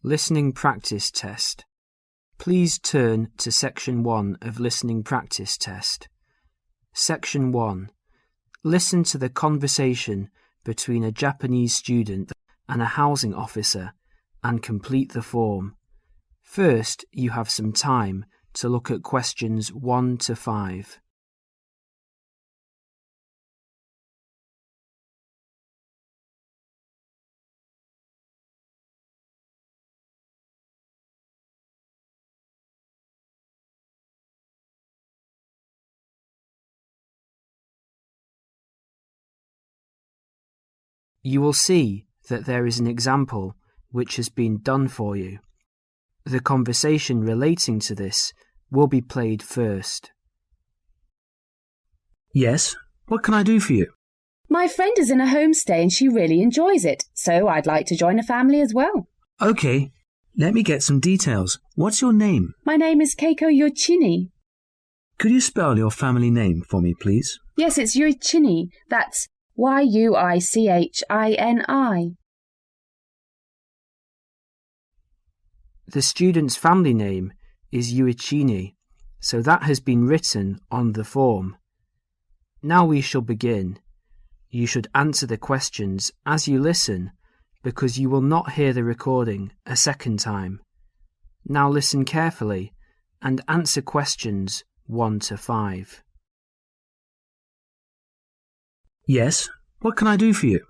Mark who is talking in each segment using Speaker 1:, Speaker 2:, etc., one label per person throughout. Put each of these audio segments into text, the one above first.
Speaker 1: Listening Practice Test. Please turn to Section 1 of Listening Practice Test. Section 1. Listen to the conversation between a Japanese student and a housing officer and complete the form. First, you have some time to look at questions 1 to 5. You will see that there is an example which has been done for you. The conversation relating to this will be played first.
Speaker 2: Yes, what can I do for you?
Speaker 3: My friend is in a homestay and she really enjoys it, so I'd like to join a family as well.
Speaker 2: Okay, let me get some details. What's your name?
Speaker 3: My name is Keiko Yoichini.
Speaker 2: Could you spell your family name for me, please?
Speaker 3: Yes, it's Yoichini. That's Yuichini.
Speaker 1: The student's family name is Yuichini, so that has been written on the form. Now we shall begin. You should answer the questions as you listen, because you will not hear the recording a second time. Now listen carefully and answer questions 1 to 5.
Speaker 2: Yes, what can I do for you?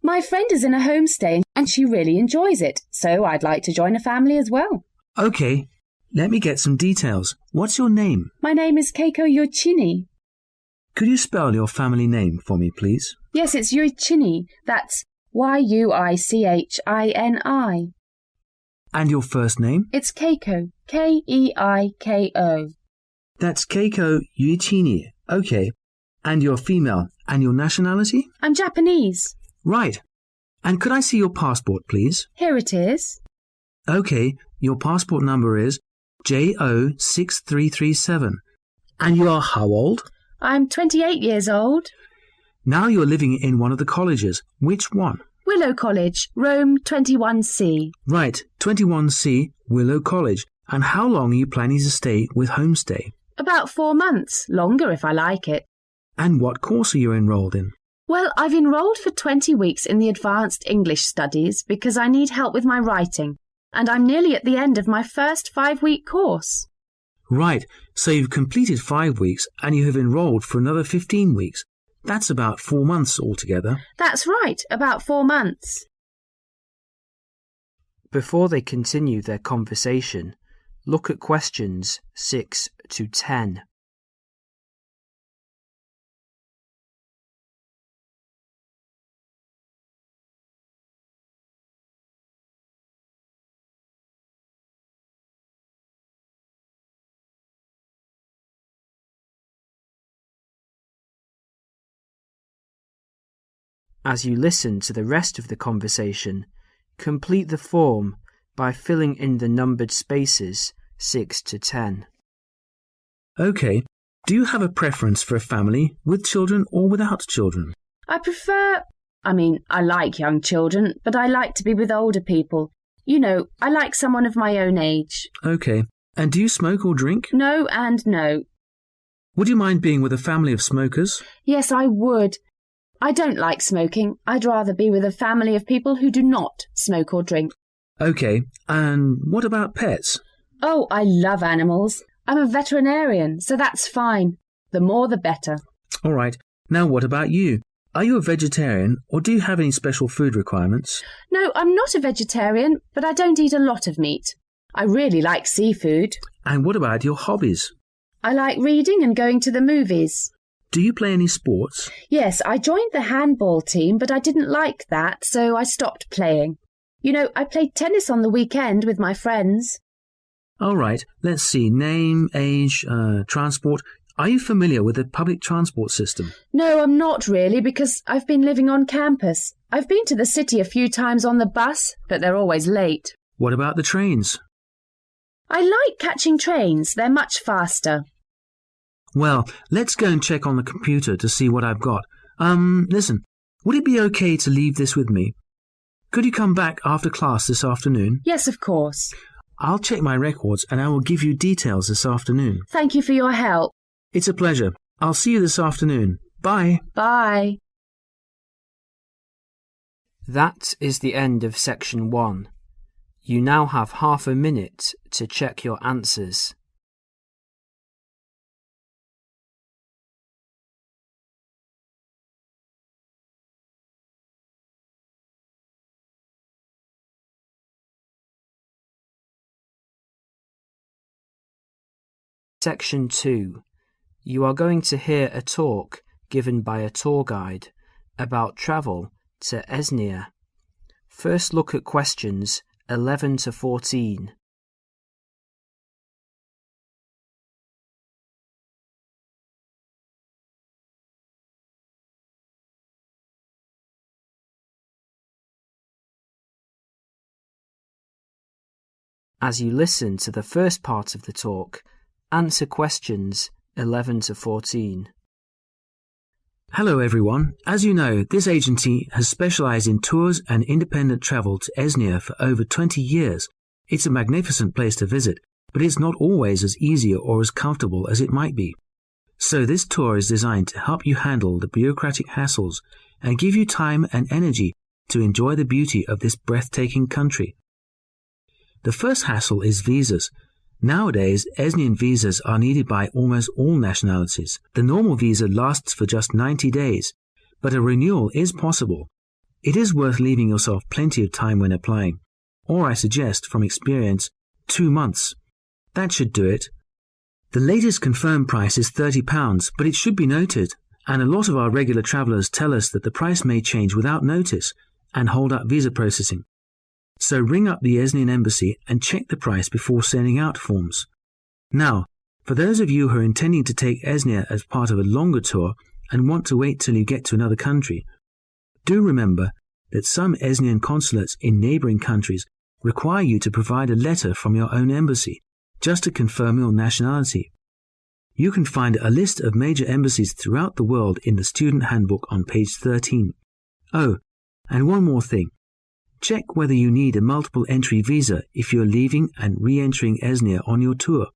Speaker 3: My friend is in a homestay and she really enjoys it, so I'd like to join a family as well.
Speaker 2: Okay, let me get some details. What's your name?
Speaker 3: My name is Keiko Yoichini.
Speaker 2: Could you spell your family name for me, please?
Speaker 3: Yes, it's Yoichini. That's Yuichini.
Speaker 2: And your first name?
Speaker 3: It's Keiko. Keiko.
Speaker 2: That's Keiko Yuichini. Okay. And you're female. And your nationality?
Speaker 3: I'm Japanese.
Speaker 2: Right. And could I see your passport, please?
Speaker 3: Here it is.
Speaker 2: Okay, your passport number is JO6337. And you are how old?
Speaker 3: I'm 28 years old.
Speaker 2: Now you're living in one of the colleges. Which one?
Speaker 3: Willow College, Rome 21C.
Speaker 2: Right, 21C, Willow College. And how long are you planning to stay with homestay?
Speaker 3: About 4 months, longer if I like it.
Speaker 2: And what course are you enrolled in?
Speaker 3: Well, I've enrolled for 20 weeks in the Advanced English Studies because I need help with my writing, and I'm nearly at the end of my first 5-week course.
Speaker 2: Right, so you've completed 5 weeks and you have enrolled for another 15 weeks. That's about 4 months altogether.
Speaker 3: That's right, about 4 months.
Speaker 1: Before they continue their conversation, look at questions 6 to 10. As you listen to the rest of the conversation, complete the form by filling in the numbered spaces 6 to 10.
Speaker 2: Okay. Do you have a preference for a family with children or without children?
Speaker 3: I like young children, but I like to be with older people. You know, I like someone of my own age.
Speaker 2: Okay. And do you smoke or drink?
Speaker 3: No and no.
Speaker 2: Would you mind being with a family of smokers?
Speaker 3: Yes, I would. I don't like smoking. I'd rather be with a family of people who do not smoke or drink.
Speaker 2: Okay, and what about pets?
Speaker 3: Oh, I love animals. I'm a veterinarian, so that's fine. The more the better.
Speaker 2: All right. Now what about you? Are you a vegetarian or do you have any special food requirements?
Speaker 3: No, I'm not a vegetarian, but I don't eat a lot of meat. I really like seafood.
Speaker 2: And what about your hobbies?
Speaker 3: I like reading and going to the movies.
Speaker 2: Do you play any sports?
Speaker 3: Yes, I joined the handball team, but I didn't like that, so I stopped playing. You know, I played tennis on the weekend with my friends.
Speaker 2: All right, let's see. Name, age, transport. Are you familiar with the public transport system?
Speaker 3: No, I'm not really, because I've been living on campus. I've been to the city a few times on the bus, but they're always late.
Speaker 2: What about the trains?
Speaker 3: I like catching trains. They're much faster.
Speaker 2: Well, let's go and check on the computer to see what I've got. Listen, would it be okay to leave this with me? Could you come back after class this afternoon?
Speaker 3: Yes, of course.
Speaker 2: I'll check my records and I will give you details this afternoon.
Speaker 3: Thank you for your help.
Speaker 2: It's a pleasure. I'll see you this afternoon. Bye.
Speaker 3: Bye.
Speaker 1: That is the end of section 1. You now have half a minute to check your answers. Section 2. You are going to hear a talk given by a tour guide about travel to Esnia. First look at questions 11 to 14. As you listen to the first part of the talk, answer questions 11 to 14.
Speaker 2: Hello everyone. As you know, this agency has specialized in tours and independent travel to Esnia for over 20 years. It's a magnificent place to visit, but it's not always as easy or as comfortable as it might be. So this tour is designed to help you handle the bureaucratic hassles and give you time and energy to enjoy the beauty of this breathtaking country. The first hassle is visas. Nowadays, Esnian visas are needed by almost all nationalities. The normal visa lasts for just 90 days, but a renewal is possible. It is worth leaving yourself plenty of time when applying, or I suggest, from experience, 2 months. That should do it. The latest confirmed price is £30, but it should be noted, and a lot of our regular travellers tell us that the price may change without notice and hold up visa processing. So ring up the Esnian embassy and check the price before sending out forms. Now, for those of you who are intending to take Esnia as part of a longer tour and want to wait till you get to another country, do remember that some Esnian consulates in neighbouring countries require you to provide a letter from your own embassy just to confirm your nationality. You can find a list of major embassies throughout the world in the student handbook on page 13. Oh, and one more thing. Check whether you need a multiple entry visa if you're leaving and re-entering Esnia on your tour.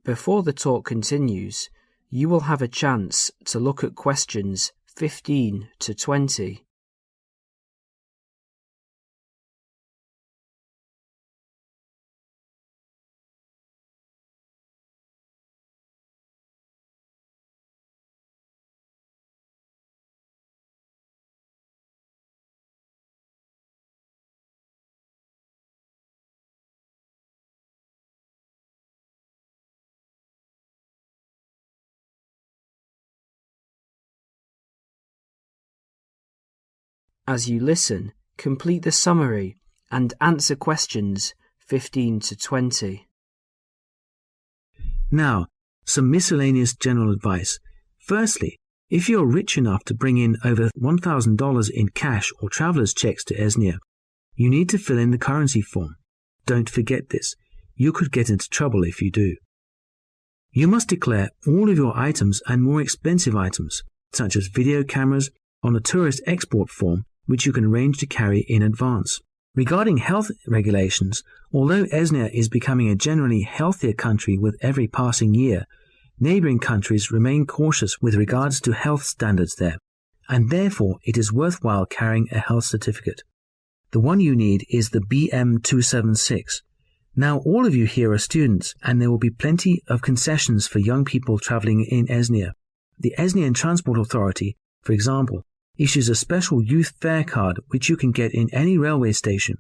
Speaker 1: Before the talk continues, you will have a chance to look at questions 15 to 20. As you listen, complete the summary and answer questions 15 to 20.
Speaker 2: Now, some miscellaneous general advice. Firstly, if you're rich enough to bring in over $1,000 in cash or traveller's checks to Esnia, you need to fill in the currency form. Don't forget this. You could get into trouble if you do. You must declare all of your items and more expensive items, such as video cameras, on a tourist export form, which you can arrange to carry in advance. Regarding health regulations, although Esnia is becoming a generally healthier country with every passing year, neighbouring countries remain cautious with regards to health standards there, and therefore it is worthwhile carrying a health certificate. The one you need is the BM276. Now all of you here are students, and there will be plenty of concessions for young people travelling in Esnia. The Esnian Transport Authority, for example, issues a special youth fare card which you can get in any railway station.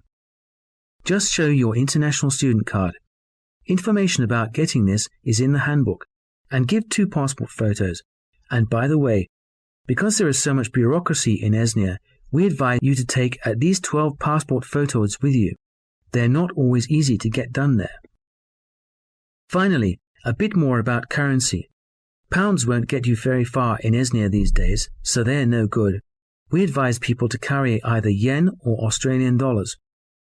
Speaker 2: Just show your international student card. Information about getting this is in the handbook, and give 2 passport photos. And by the way, because there is so much bureaucracy in Esnia, we advise you to take at least 12 passport photos with you. They're not always easy to get done there. Finally, a bit more about currency. Pounds won't get you very far in Esnia these days, so they're no good. We advise people to carry either yen or Australian dollars.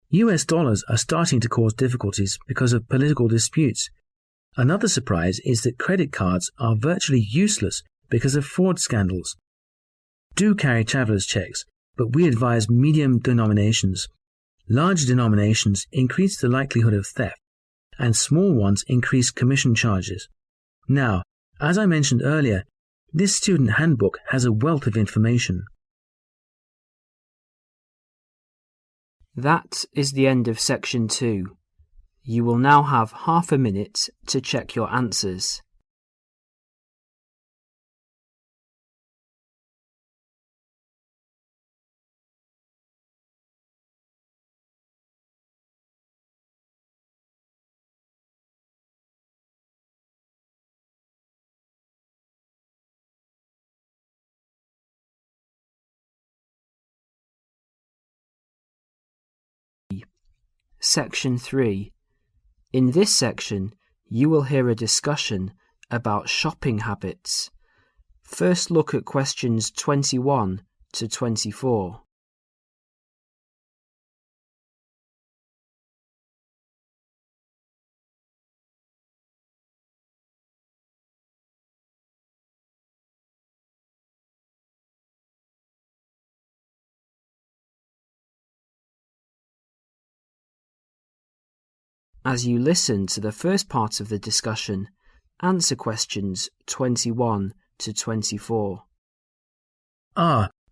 Speaker 2: US dollars are starting to cause difficulties because of political disputes. Another surprise is that credit cards are virtually useless because of fraud scandals. Do carry traveller's checks, but we advise medium denominations. Large denominations increase the likelihood of theft, and small ones increase commission charges. Now, as I mentioned earlier, this student handbook has a wealth of information.
Speaker 1: That is the end of section 2. You will now have half a minute to check your answers. Section 3. In this section, you will hear a discussion about shopping habits. First look at questions 21 to 24. As you listen to the first part of the discussion, answer questions 21 to 24.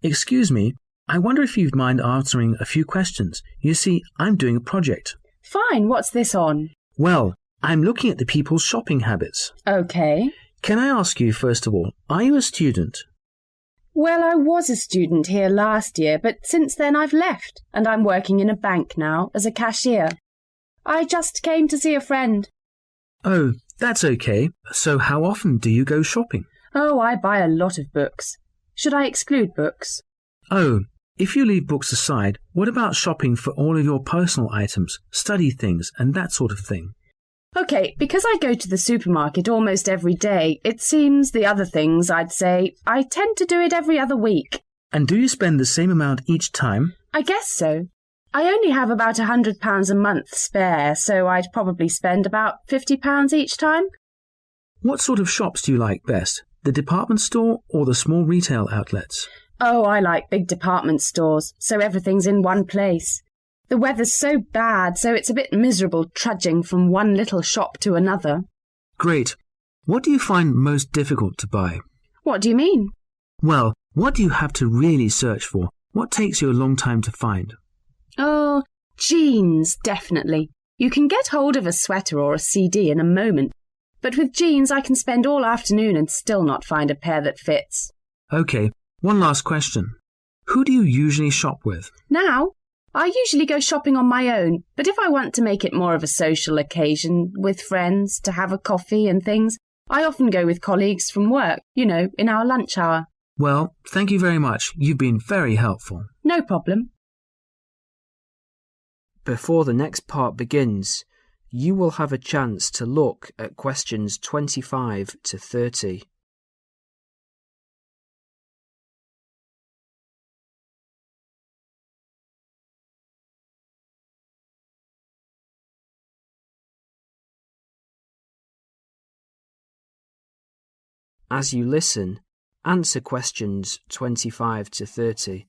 Speaker 2: Excuse me. I wonder if you'd mind answering a few questions. You see, I'm doing a project.
Speaker 3: Fine, what's this on?
Speaker 2: Well, I'm looking at the people's shopping habits.
Speaker 3: Okay.
Speaker 2: Can I ask you, first of all, are you a student?
Speaker 3: Well, I was a student here last year, but since then I've left, and I'm working in a bank now as a cashier. I just came to see a friend.
Speaker 2: Oh, that's okay. So how often do you go shopping?
Speaker 3: Oh, I buy a lot of books. Should I exclude books?
Speaker 2: Oh, if you leave books aside, what about shopping for all of your personal items, study things, and that sort of thing?
Speaker 3: Okay, because I go to the supermarket almost every day, it seems the other things, I'd say, I tend to do it every other week.
Speaker 2: And do you spend the same amount each time?
Speaker 3: I guess so. I only have about £100 a month spare, so I'd probably spend about £50 each time.
Speaker 2: What sort of shops do you like best? The department store or the small retail outlets?
Speaker 3: Oh, I like big department stores, so everything's in one place. The weather's so bad, so it's a bit miserable trudging from one little shop to another.
Speaker 2: Great. What do you find most difficult to buy?
Speaker 3: What do you mean?
Speaker 2: Well, what do you have to really search for? What takes you a long time to find?
Speaker 3: Oh, jeans, definitely. You can get hold of a sweater or a CD in a moment, but with jeans I can spend all afternoon and still not find a pair that fits.
Speaker 2: Okay, one last question. Who do you usually shop with?
Speaker 3: Now, I usually go shopping on my own, but if I want to make it more of a social occasion with friends to have a coffee and things, I often go with colleagues from work, in our lunch hour.
Speaker 2: Well, thank you very much. You've been very helpful.
Speaker 3: No problem.
Speaker 1: Before the next part begins, you will have a chance to look at questions 25 to 30. As you listen, answer questions 25 to 30.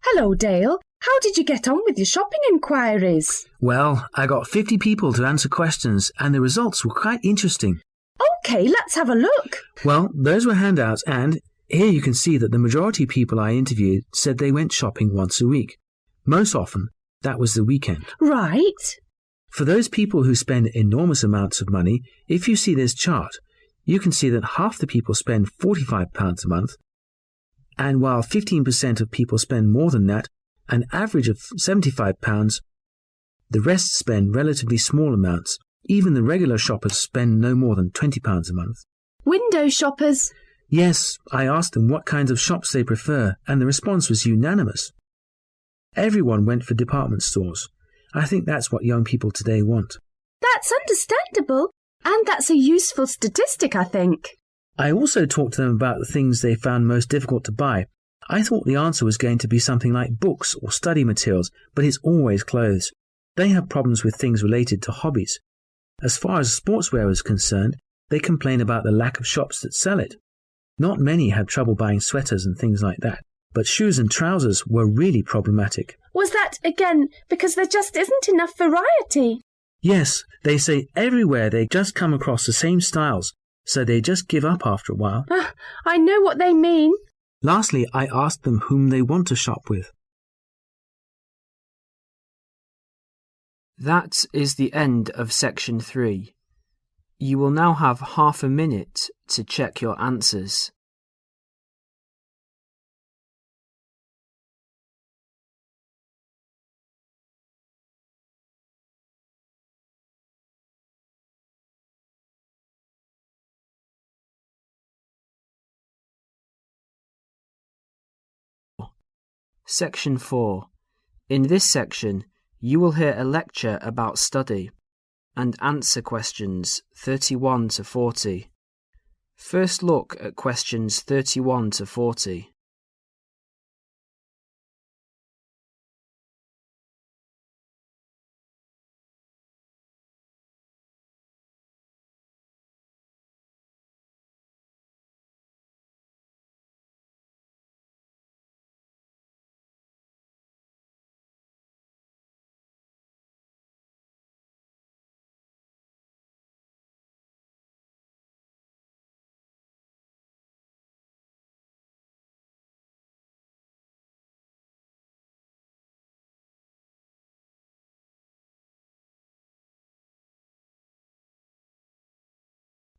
Speaker 3: Hello, Dale. How did you get on with your shopping inquiries?
Speaker 2: Well, I got 50 people to answer questions and the results were quite interesting.
Speaker 3: OK, let's have a look.
Speaker 2: Well, those were handouts and here you can see that the majority of people I interviewed said they went shopping once a week. Most often, that was the weekend.
Speaker 3: Right.
Speaker 2: For those people who spend enormous amounts of money, if you see this chart, you can see that half the people spend £45 a month, and while 15% of people spend more than that, an average of £75, the rest spend relatively small amounts. Even the regular shoppers spend no more than £20 a month.
Speaker 3: Window shoppers?
Speaker 2: Yes, I asked them what kinds of shops they prefer, and the response was unanimous. Everyone went for department stores. I think that's what young people today want.
Speaker 3: That's understandable, and that's a useful statistic, I think.
Speaker 2: I also talked to them about the things they found most difficult to buy. I thought the answer was going to be something like books or study materials, but it's always clothes. They have problems with things related to hobbies. As far as sportswear is concerned, they complain about the lack of shops that sell it. Not many have trouble buying sweaters and things like that. but shoes and trousers were really problematic.
Speaker 3: Was that, again, because there just isn't enough variety?
Speaker 2: Yes, they say everywhere they just come across the same styles, so they just give up after a while.
Speaker 3: I know what they mean.
Speaker 2: Lastly, I asked them whom they want to shop with.
Speaker 1: That is the end of section 3. You will now have half a minute to check your answers. Section 4. In this section, you will hear a lecture about study and answer questions 31 to 40. First look at questions 31 to 40.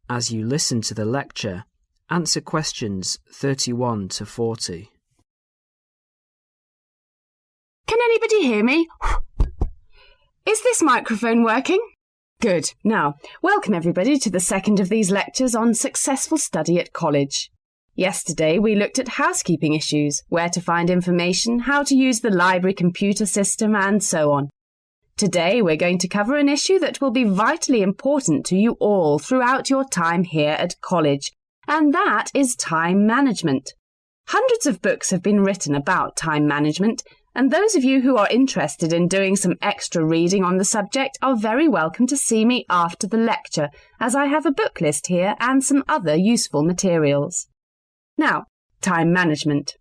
Speaker 1: As you listen to the lecture, answer questions 31 to 40.
Speaker 3: Can anybody hear me? Is this microphone working? Good. Now, welcome everybody to the second of these lectures on successful study at college. Yesterday we looked at housekeeping issues, where to find information, how to use the library computer system and so on. Today we're going to cover an issue that will be vitally important to you all throughout your time here at college, and that is time management. Hundreds of books have been written about time management, and those of you who are interested in doing some extra reading on the subject are very welcome to see me after the lecture, as I have a book list here and some other useful materials. Now, time management.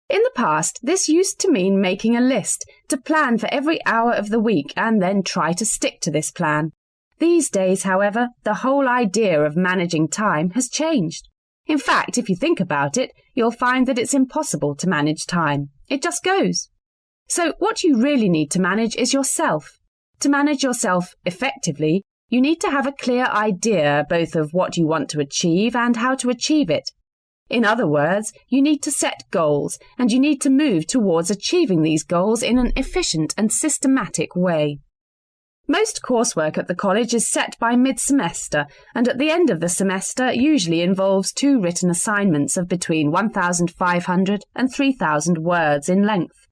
Speaker 3: In the past, this used to mean making a list to plan for every hour of the week and then try to stick to this plan. These days, however, the whole idea of managing time has changed. In fact, if you think about it, you'll find that it's impossible to manage time. It just goes. So what you really need to manage is yourself. To manage yourself effectively, you need to have a clear idea both of what you want to achieve and how to achieve it. In other words, you need to set goals, and you need to move towards achieving these goals in an efficient and systematic way. Most coursework at the college is set by mid-semester, and at the end of the semester usually involves 2 written assignments of between 1,500 and 3,000 words in length.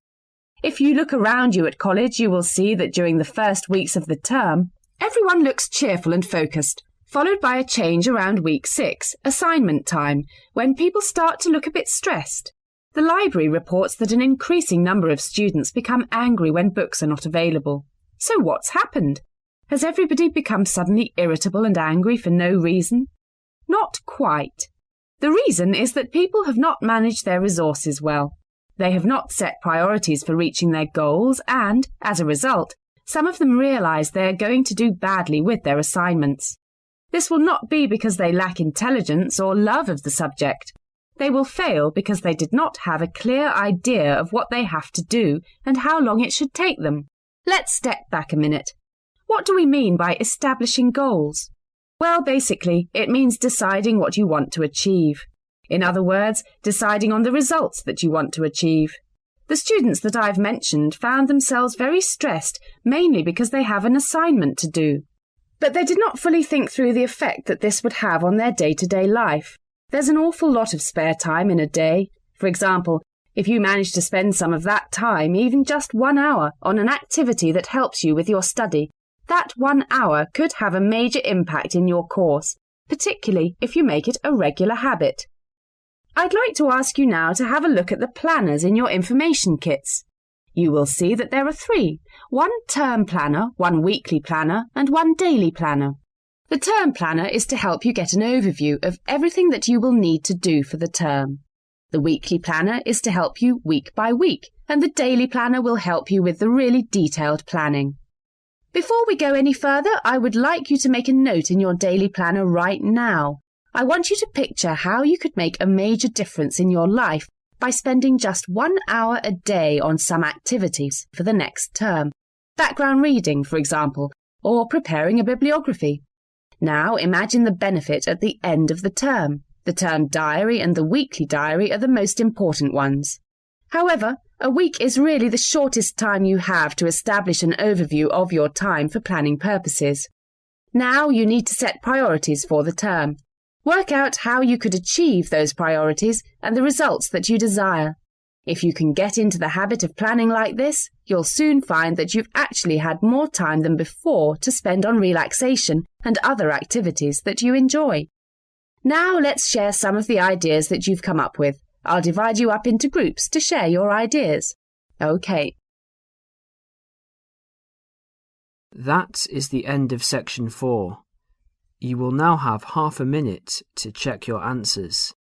Speaker 3: If you look around you at college, you will see that during the first weeks of the term, everyone looks cheerful and focused, followed by a change around week 6, assignment time, when people start to look a bit stressed. The library reports that an increasing number of students become angry when books are not available. So what's happened? Has everybody become suddenly irritable and angry for no reason? Not quite. The reason is that people have not managed their resources well. They have not set priorities for reaching their goals and, as a result, some of them realise they are going to do badly with their assignments. This will not be because they lack intelligence or love of the subject. They will fail because they did not have a clear idea of what they have to do and how long it should take them. Let's step back a minute. What do we mean by establishing goals? Well, basically, it means deciding what you want to achieve. In other words, deciding on the results that you want to achieve. The students that I've mentioned found themselves very stressed, mainly because they have an assignment to do. But they did not fully think through the effect that this would have on their day-to-day life. There's an awful lot of spare time in a day. For example, if you manage to spend some of that time, even just 1 hour, on an activity that helps you with your study, that 1 hour could have a major impact in your course, particularly if you make it a regular habit. I'd like to ask you now to have a look at the planners in your information kits. You will see that there are 3, 1 term planner, 1 weekly planner, and 1 daily planner. The term planner is to help you get an overview of everything that you will need to do for the term. The weekly planner is to help you week by week, and the daily planner will help you with the really detailed planning. Before we go any further, I would like you to make a note in your daily planner right now. I want you to picture how you could make a major difference in your life by spending just 1 hour a day on some activities for the next term. Background reading, for example, or preparing a bibliography. Now imagine the benefit at the end of the term. The term diary and the weekly diary are the most important ones. However, a week is really the shortest time you have to establish an overview of your time for planning purposes. Now you need to set priorities for the term. Work out how you could achieve those priorities and the results that you desire. If you can get into the habit of planning like this, you'll soon find that you've actually had more time than before to spend on relaxation and other activities that you enjoy. Now let's share some of the ideas that you've come up with. I'll divide you up into groups to share your ideas. OK.
Speaker 1: That is the end of section 4. You will now have half a minute to check your answers.